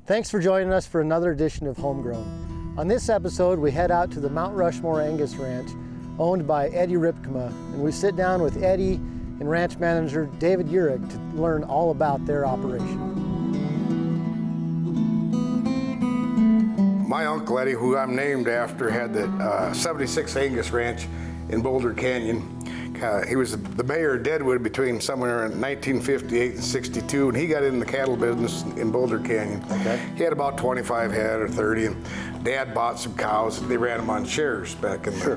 Thanks for joining us for another edition of Homegrown. On this episode, we head out to the Mount Rushmore Angus Ranch, owned by Eddie Ripkema, and we sit down with Eddie and ranch manager David Uhrig to learn all about their operation. My Uncle Eddie, who I'm named after, had the 76 Angus Ranch in Boulder Canyon. He was the mayor of Deadwood between somewhere in 1958 and 62, and he got in the cattle business in Boulder Canyon. Okay. He had about 25 head or 30, and Dad bought some cows, and they ran them on shares back in the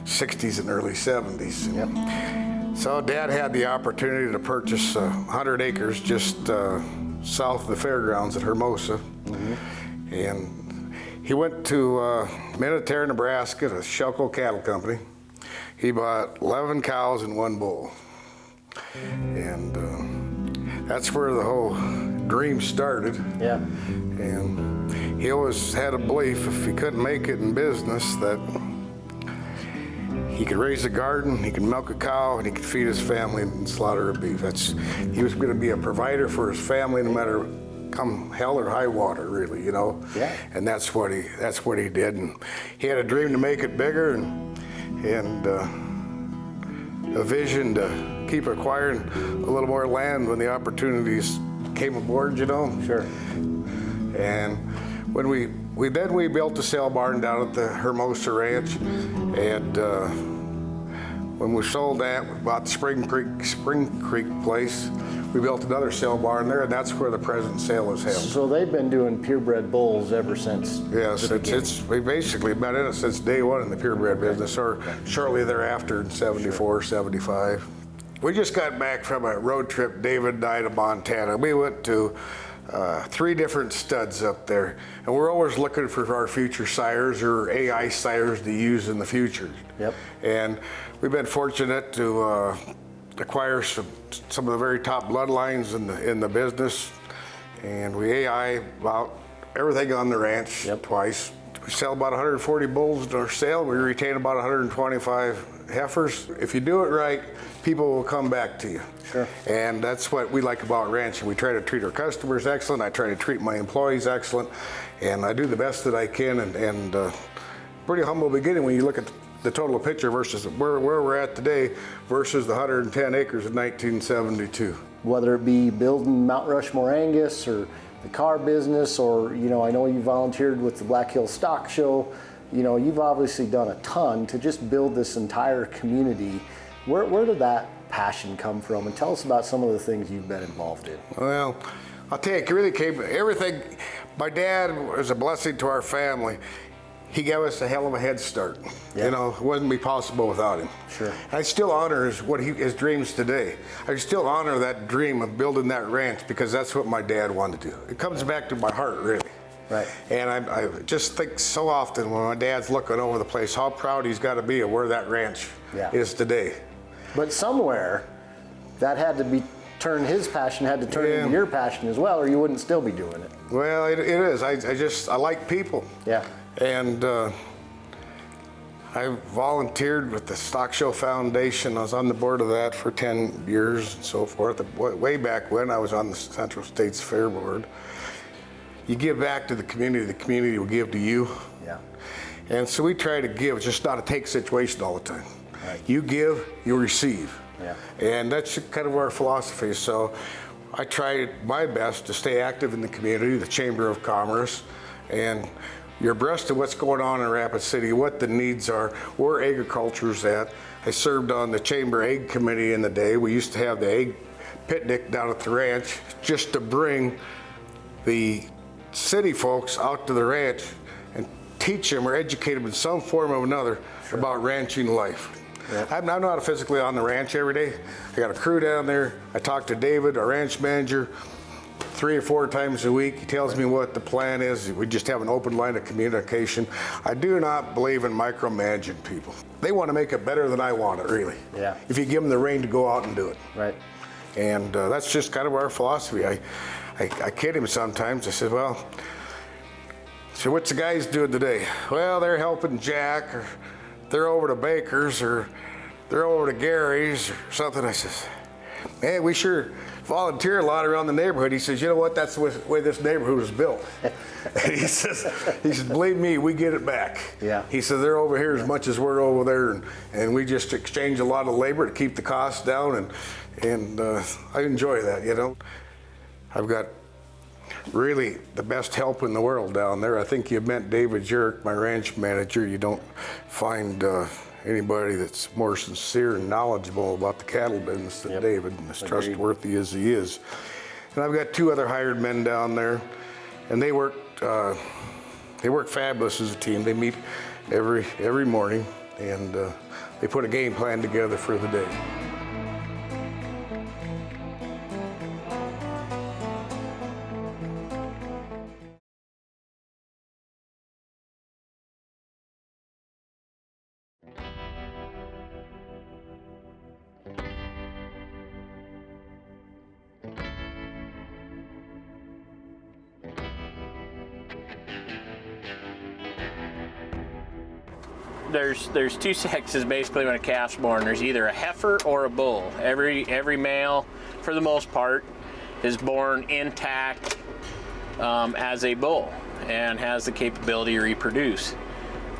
60s and early 70s. Yep. So Dad had the opportunity to purchase 100 acres just south of the fairgrounds at Hermosa. Mm-hmm. And he went to Minnetonka, Nebraska, to Shelco Cattle Company. He bought 11 cows and 1 bull. And that's where the whole dream started. Yeah. And he always had a belief if he couldn't make it in business that he could raise a garden, he could milk a cow, and he could feed his family and slaughter a beef. He was going to be a provider for his family no matter come hell or high water, really, you know. Yeah. And that's what he did. And he had a dream to make it bigger and a vision to keep acquiring a little more land when the opportunities came aboard, you know. Sure. And when we built a sale barn down at the Hermosa Ranch, and when we sold that, we bought the Spring Creek place. We built another sale barn there, and that's where the present sale is held. So they've been doing purebred bulls ever since. Yes, we've basically been in it since day one in the purebred business, or shortly thereafter in 74, 75. We just got back from a road trip, David and I, to Montana. We went to 3 different studs up there, and we're always looking for our future sires or AI sires to use in the future. Yep. And we've been fortunate to acquire some of the very top bloodlines in the business, and we AI about everything on the ranch. Yep. Twice. We sell about 140 bulls in our sale. We retain about 125 heifers. If you do it right, people will come back to you. Sure. And that's what we like about ranching. We try to treat our customers excellent. I try to treat my employees excellent, and I do the best that I can. And pretty humble beginning when you look at the total picture versus where we're at today versus the 110 acres in 1972. Whether it be building Mount Rushmore Angus or the car business, or, you know, I know you volunteered with the Black Hills Stock Show. You know, you've obviously done a ton to just build this entire community. Where did that passion come from? And tell us about some of the things you've been involved in. Well, I'll tell you, it really came, everything, my dad was a blessing to our family. He gave us a hell of a head start. Yeah. You know, it wouldn't be possible without him. Sure. I still honor his dreams today. I still honor that dream of building that ranch because that's what my dad wanted to do. It comes back to my heart, really. Right. And I just think so often when my dad's looking over the place, how proud he's got to be of where that ranch is today. But somewhere, that had to be his passion had to turn into your passion as well, or you wouldn't still be doing it. Well, it is. I like people. Yeah. And I volunteered with the Stock Show Foundation. I was on the board of that for 10 years and so forth. Way back when I was on the Central States Fair Board. You give back to the community will give to you. Yeah. And so we try to give, it's just not a take situation all the time. Right. You give, you receive. Yeah. And that's kind of our philosophy. So I try my best to stay active in the community, the Chamber of Commerce, and you're abreast of what's going on in Rapid City, what the needs are, where agriculture's at. I served on the Chamber Egg Committee in the day. We used to have the egg picnic down at the ranch just to bring the city folks out to the ranch and teach them or educate them in some form or another about ranching life. Yeah. I'm not physically on the ranch every day. I got a crew down there. I talk to David, our ranch manager, 3 or 4 times a week. He tells me what the plan is. We just have an open line of communication. I do not believe in micromanaging people. They want to make it better than I want it, really. Yeah. If you give them the rein to go out and do it. Right. And that's just kind of our philosophy. I kid him sometimes. I said, well, so what's the guys doing today? Well, they're helping Jack, or they're over to Baker's, or they're over to Gary's or something. I says, man, we sure volunteer a lot around the neighborhood. He says, you know what, that's the way this neighborhood was built. And he says, believe me, we get it back. Yeah. He says, they're over here as much as we're over there, and we just exchange a lot of labor to keep the costs down, and I enjoy that, you know. I've got really the best help in the world down there. I think you met David Jurek, my ranch manager. You don't find anybody that's more sincere and knowledgeable about the cattle business than David, and as trustworthy as he is. And I've got 2 other hired men down there, and they work fabulous as a team. They meet every morning, and they put a game plan together for the day. There's 2 sexes basically when a calf's born. There's either a heifer or a bull. Every male, for the most part, is born intact as a bull and has the capability to reproduce.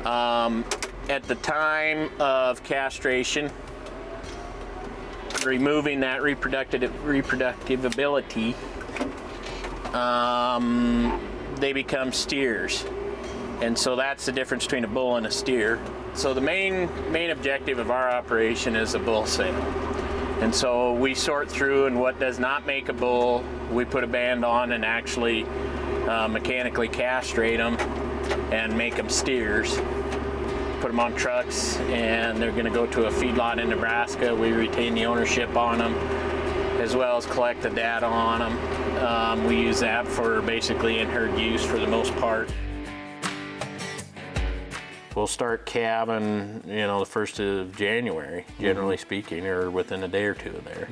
At the time of castration, removing that reproductive ability, they become steers. And so that's the difference between a bull and a steer. So the main objective of our operation is a bull sale. And so we sort through, and what does not make a bull, we put a band on and actually mechanically castrate them and make them steers. Put them on trucks, and they're going to go to a feedlot in Nebraska. We retain the ownership on them, as well as collect the data on them. We use that for basically in-herd use for the most part. We'll start calving, the 1st of January, generally speaking, or within a day or 2 of there.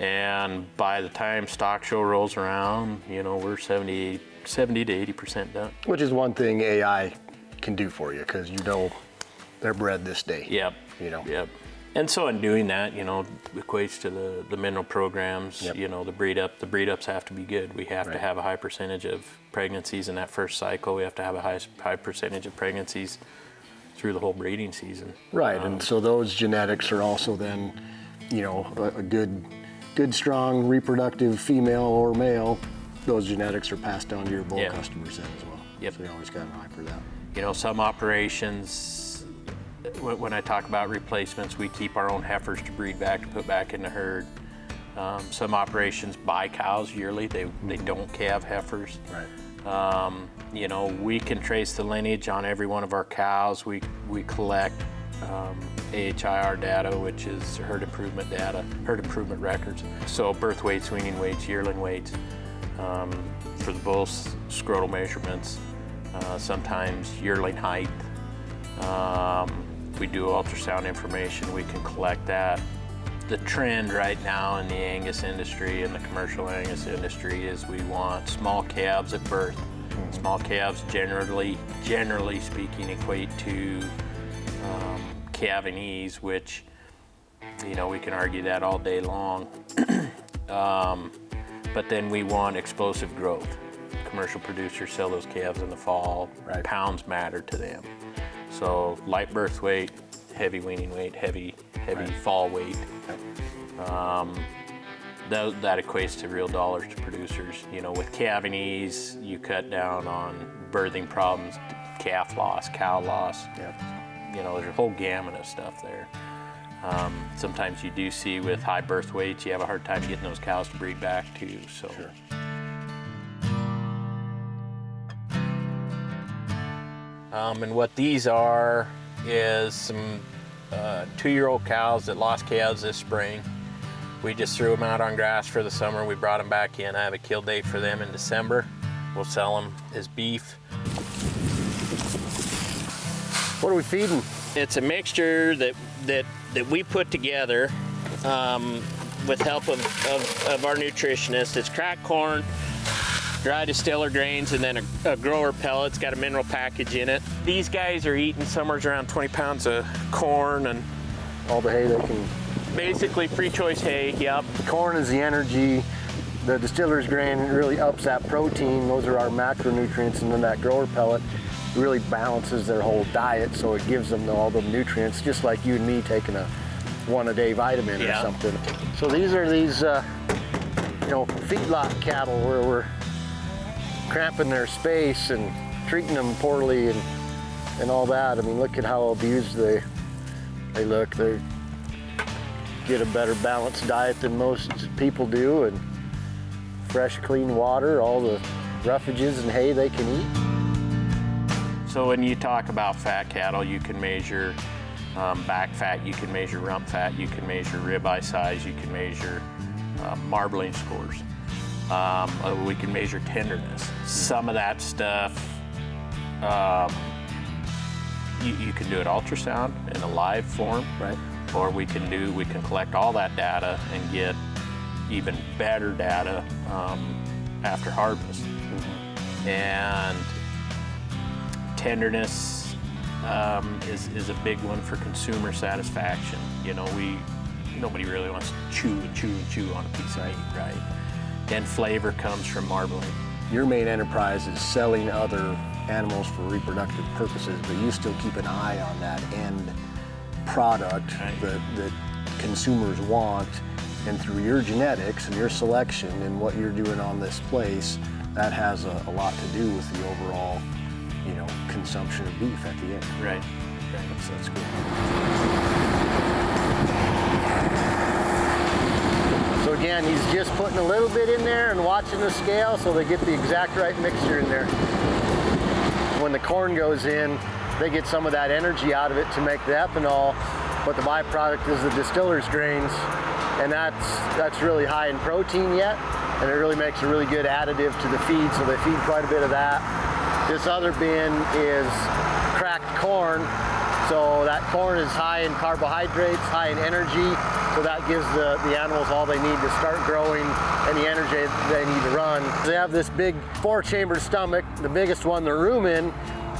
And by the time stock show rolls around, we're 70 to 80% done. Which is one thing AI can do for you, because they're bred this day. Yep. Yep. And so in doing that, equates to the mineral programs. Yep. The breed ups have to be good. We have to have a high percentage of pregnancies in that first cycle. We have to have a high percentage of pregnancies through the whole breeding season. Right, and so those genetics are also then, a good strong reproductive female or male. Those genetics are passed down to your bull customers then as well. Yep. So you always got an eye for that. Some operations, when I talk about replacements, we keep our own heifers to breed back, to put back in the herd. Some operations buy cows yearly. They don't calve heifers. Right. We can trace the lineage on every one of our cows. We collect AHIR data, which is herd improvement data, herd improvement records. So birth weights, weaning weights, yearling weights. For the bulls, scrotal measurements, sometimes yearling height. We do ultrasound information, we can collect that. The trend right now in the Angus industry and the commercial Angus industry is we want small calves at birth. Small calves generally speaking equate to calving ease, which, we can argue that all day long. But then we want explosive growth. Commercial producers sell those calves in the fall. Right. Pounds matter to them. So light birth weight, heavy weaning weight, heavy fall weight. That equates to real dollars to producers. With calving ease, you cut down on birthing problems, calf loss, cow loss. Yep. There's a whole gamut of stuff there. Sometimes you do see with high birth weights, you have a hard time getting those cows to breed back too. So. Sure. And what these are is some 2-year-old cows that lost calves this spring. We just threw them out on grass for the summer. We brought them back in. I have a kill date for them in December. We'll sell them as beef. What are we feeding? It's a mixture that we put together with help of our nutritionist. It's cracked corn, dry distiller grains, and then a grower pellet. It's got a mineral package in it. These guys are eating somewhere around 20 pounds of corn and All the hay they can basically free choice hay, yep. Corn is the energy. The distiller's grain really ups that protein. Those are our macronutrients, and then that grower pellet really balances their whole diet, so it gives them all the nutrients, just like you and me taking a one-a-day vitamin or something. So these are feedlot cattle where we're cramping their space and treating them poorly and all that. I mean, look at how abused they look. They get a better balanced diet than most people do, and fresh, clean water, all the roughages and hay they can eat. So when you talk about fat cattle, you can measure back fat, you can measure rump fat, you can measure ribeye size, you can measure marbling scores. We can measure tenderness. Some of that stuff, you can do it ultrasound in a live form, right? Or we can collect all that data and get even better data after harvest. And tenderness is a big one for consumer satisfaction. You know, nobody really wants to chew and chew and chew on a piece of meat, right? And flavor comes from marbling. Your main enterprise is selling other animals for reproductive purposes, but you still keep an eye on that end product that consumers want. And through your genetics and your selection and what you're doing on this place, that has a lot to do with the overall, consumption of beef at the end. Right. That's cool. So again, he's just putting a little bit in there and watching the scale so they get the exact right mixture in there. When the corn goes in, they get some of that energy out of it to make the ethanol, but the byproduct is the distiller's grains, and that's really high in protein yet, and it really makes a really good additive to the feed, so they feed quite a bit of that. This other bin is cracked corn, so that corn is high in carbohydrates, high in energy, so that gives the animals all they need to start growing and the energy they need to run. They have this big 4-chambered stomach, the biggest one, the rumen,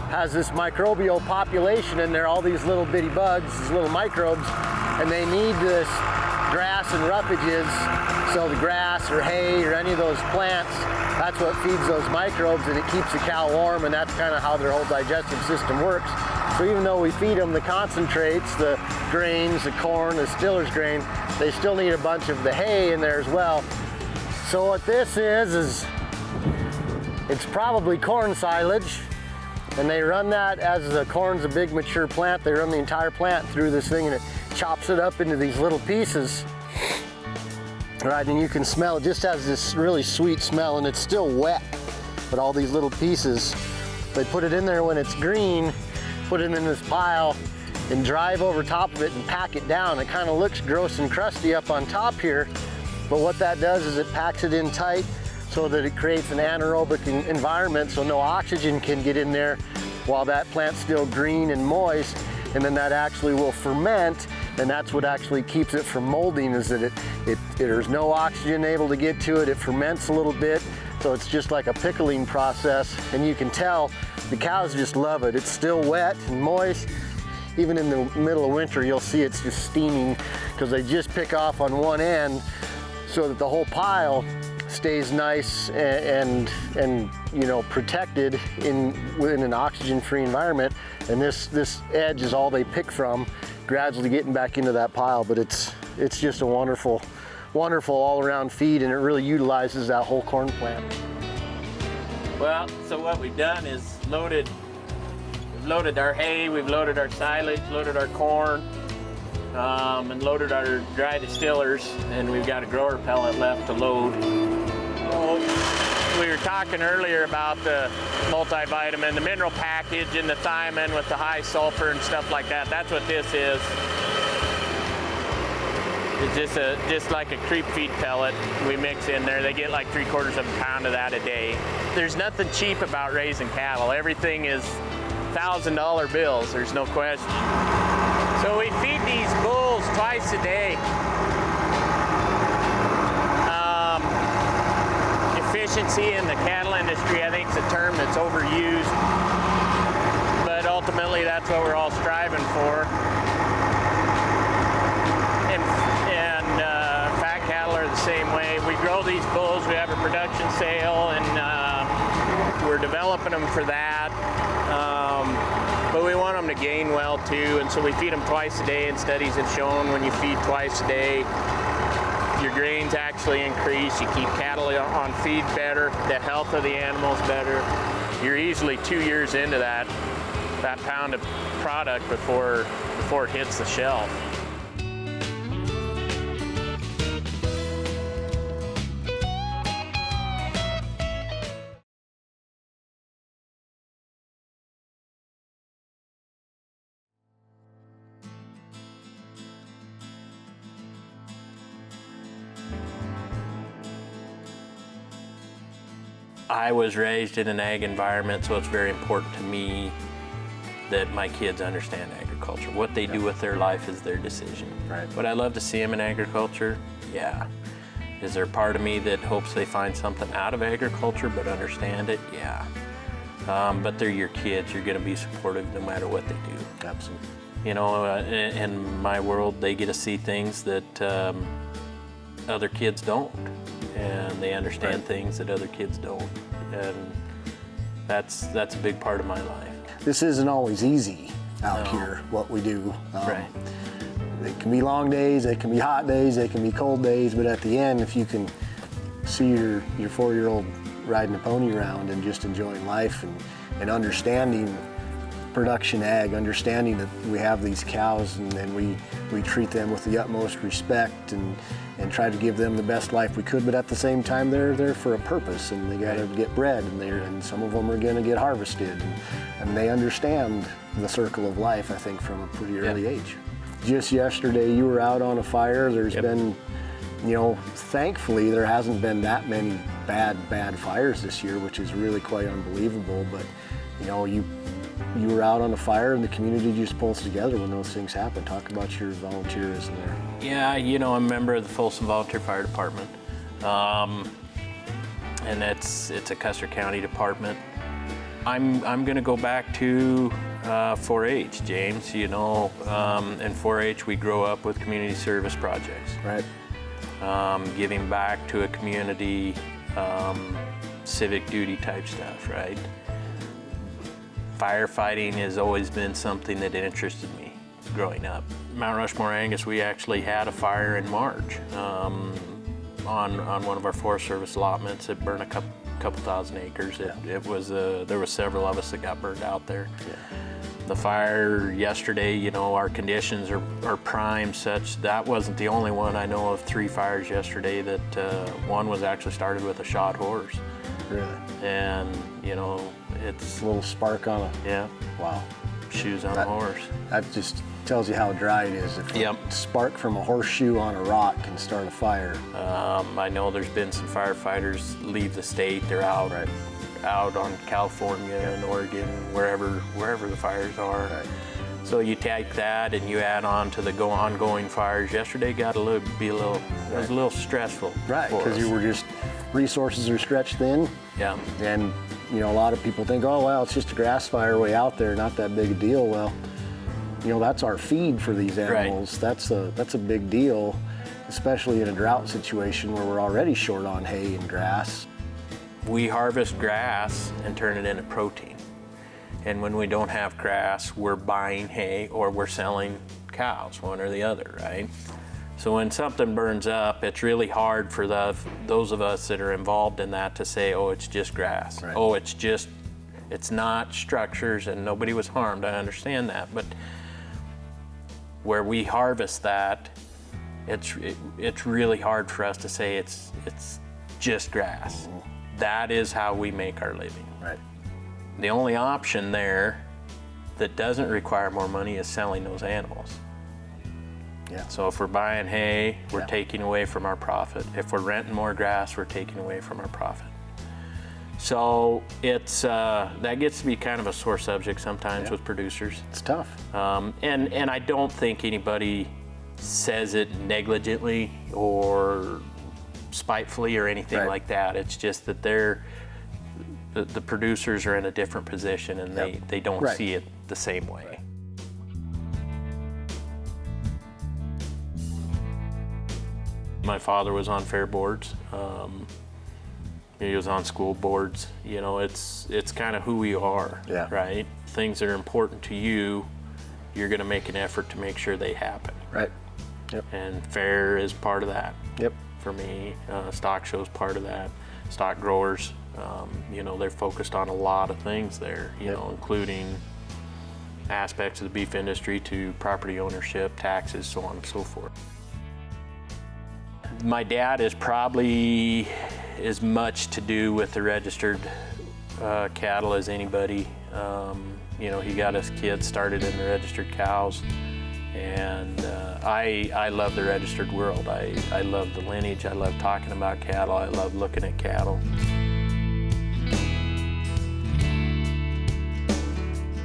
has this microbial population in there, all these little bitty bugs, these little microbes, and they need this grass and roughages, so the grass or hay or any of those plants, that's what feeds those microbes, and it keeps the cow warm, and that's kind of how their whole digestive system works. So even though we feed them the concentrates, the grains, the corn, the distiller's grain, they still need a bunch of the hay in there as well. So what this is it's probably corn silage, and they run that as the corn's a big mature plant. They run the entire plant through this thing, and it chops it up into these little pieces. Right, and you can smell it. Just has this really sweet smell, and it's still wet, but all these little pieces, they put it in there when it's green, put it in this pile, and drive over top of it and pack it down. It kind of looks gross and crusty up on top here, but what that does is it packs it in tight so that it creates an anaerobic environment, so no oxygen can get in there while that plant's still green and moist, and then that actually will ferment, and that's what actually keeps it from molding, is that there's no oxygen able to get to it. It ferments a little bit, so it's just like a pickling process, and you can tell the cows just love it. It's still wet and moist. Even in the middle of winter, you'll see it's just steaming because they just pick off on one end so that the whole pile stays nice and protected within an oxygen-free environment. And this edge is all they pick from, gradually getting back into that pile. But it's just a wonderful all-around feed, and it really utilizes that whole corn plant. Well, so what we've done is we've loaded our hay, we've loaded our silage, loaded our corn, and loaded our dry distillers, and we've got a grower pellet left to load. We were talking earlier about the multivitamin, the mineral package, and the thiamine with the high sulfur and stuff like that. That's what this is. It's just like a creep feed pellet we mix in there. They get like 3/4 of a pound of that a day. There's nothing cheap about raising cattle. Everything is $1,000 bills, there's no question. So we feed these bulls twice a day. Efficiency in the cattle industry, I think, is a term that's overused, but ultimately that's what we're all striving for. sale, and we're developing them for that. But we want them to gain well too, and so we feed them twice a day, and studies have shown when you feed twice a day, your grains actually increase, you keep cattle on feed better, the health of the animals better. You're easily 2 years into that pound of product before it hits the shelf. I was raised in an ag environment, so it's very important to me that my kids understand agriculture. What they do with their life is their decision. Right. Would I love to see them in agriculture? Yeah. Is there a part of me that hopes they find something out of agriculture but understand it? Yeah. But they're your kids. You're going to be supportive no matter what they do. Absolutely. You know, in my world, they get to see things that other kids don't. And they understand things that other kids don't, and that's a big part of my life. This isn't always easy out here, what we do. Right. It can be long days, it can be hot days, it can be cold days, but at the end, if you can see your 4-year-old riding a pony around and just enjoying life and understanding production ag, understanding that we have these cows and we treat them with the utmost respect and try to give them the best life we could, but at the same time they're there for a purpose, and they got to get bred, and some of them are going to get harvested, and they understand the circle of life, I think, from a pretty early age. Just yesterday you were out on a fire. There's been, you know, thankfully there hasn't been that many bad fires this year, which is really quite unbelievable, but you know, you were out on a fire and the community just pulls together when those things happen. Talk about your volunteerism there. Yeah, you know, I'm a member of the Folsom Volunteer Fire Department, and it's a Custer County department. I'm going to go back to 4-H, James. You know, in 4-H we grow up with community service projects. Right. Giving back to a community, civic duty type stuff, right? Firefighting has always been something that interested me growing up. Mount Rushmore, Angus, we actually had a fire in March on one of our Forest Service allotments. It burned a couple thousand acres. It was there were several of us that got burned out there. Yeah. The fire yesterday, you know, our conditions are prime such. That wasn't the only one. I know of 3 fires yesterday that one was actually started with a shot horse. Really? And, you know, it's A little spark on a, yeah, wow. shoes on a horse. That just tells you how dry it is. If a spark from a horseshoe on a rock can start a fire. I know there's been some firefighters leave the state. They're out on California and Oregon, wherever the fires are. Right. So you take that and you add on to the ongoing fires. Yesterday it was a little stressful. Right, for because us. you were just, resources are stretched thin. Yeah. And you know, a lot of people think, oh well, it's just a grass fire way out there, not that big a deal. Well, you know, that's our feed for these animals. Right. That's a big deal, especially in a drought situation where we're already short on hay and grass. We harvest grass and turn it into protein. And when we don't have grass, we're buying hay or we're selling cows, one or the other, right? So when something burns up, it's really hard for those of us that are involved in that to say, oh, it's just grass. Right. Oh, it's not structures and nobody was harmed. I understand that. But where we harvest that, it's really hard for us to say it's just grass. Mm-hmm. That is how we make our living. Right. The only option there that doesn't require more money is selling those animals. Yeah. So if we're buying hay, we're taking away from our profit. If we're renting more grass, we're taking away from our profit. So it's that gets to be kind of a sore subject sometimes with producers. It's tough. And I don't think anybody says it negligently or spitefully or anything like that. It's just that the producers are in a different position and they don't see it the same way. My father was on fair boards. He was on school boards. You know, it's kind of who we are, Yeah. right? Things that are important to you, you're going to make an effort to make sure they happen. Right. Yep. And fair is part of that. Yep. For me, stock show's part of that. Stock growers, you know, they're focused on a lot of things there, you Yep. know, including aspects of the beef industry to property ownership, taxes, so on and so forth. My dad is probably as much to do with the registered cattle as anybody. You know, he got us kids started in the registered cows, and I love the registered world. I love the lineage. I love talking about cattle. I love looking at cattle.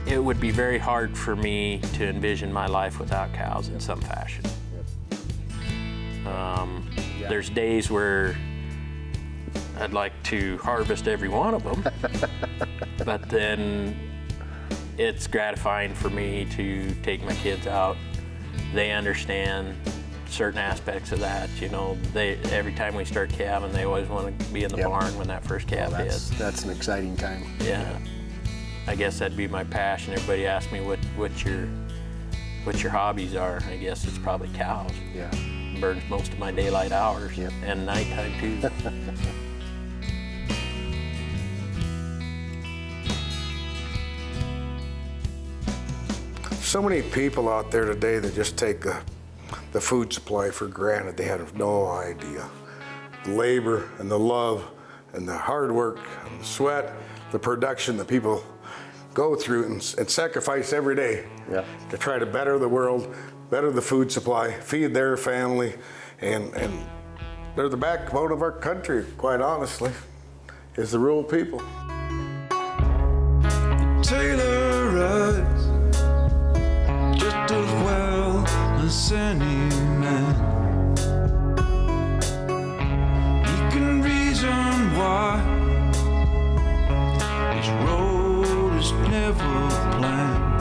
It would be very hard for me to envision my life without cows in some fashion. There's days where I'd like to harvest every one of them, but then it's gratifying for me to take my kids out. They understand certain aspects of that. You know, every time we start calving, they always want to be in the Yep. barn when that first calf hits. That's an exciting time. Yeah, I guess that'd be my passion. Everybody asks me what your hobbies are. I guess it's probably cows. Yeah. Burns most of my daylight hours. Yep. And nighttime too. So many people out there today that just take the food supply for granted. They have no idea. The labor and the love and the hard work and the sweat, the production that people go through and sacrifice every day Yeah. to try to better the world, better the food supply, feed their family, and they're the backbone of our country, quite honestly, is the rural people. Tailor rides just as well as any man. He can reason why his road is never planned.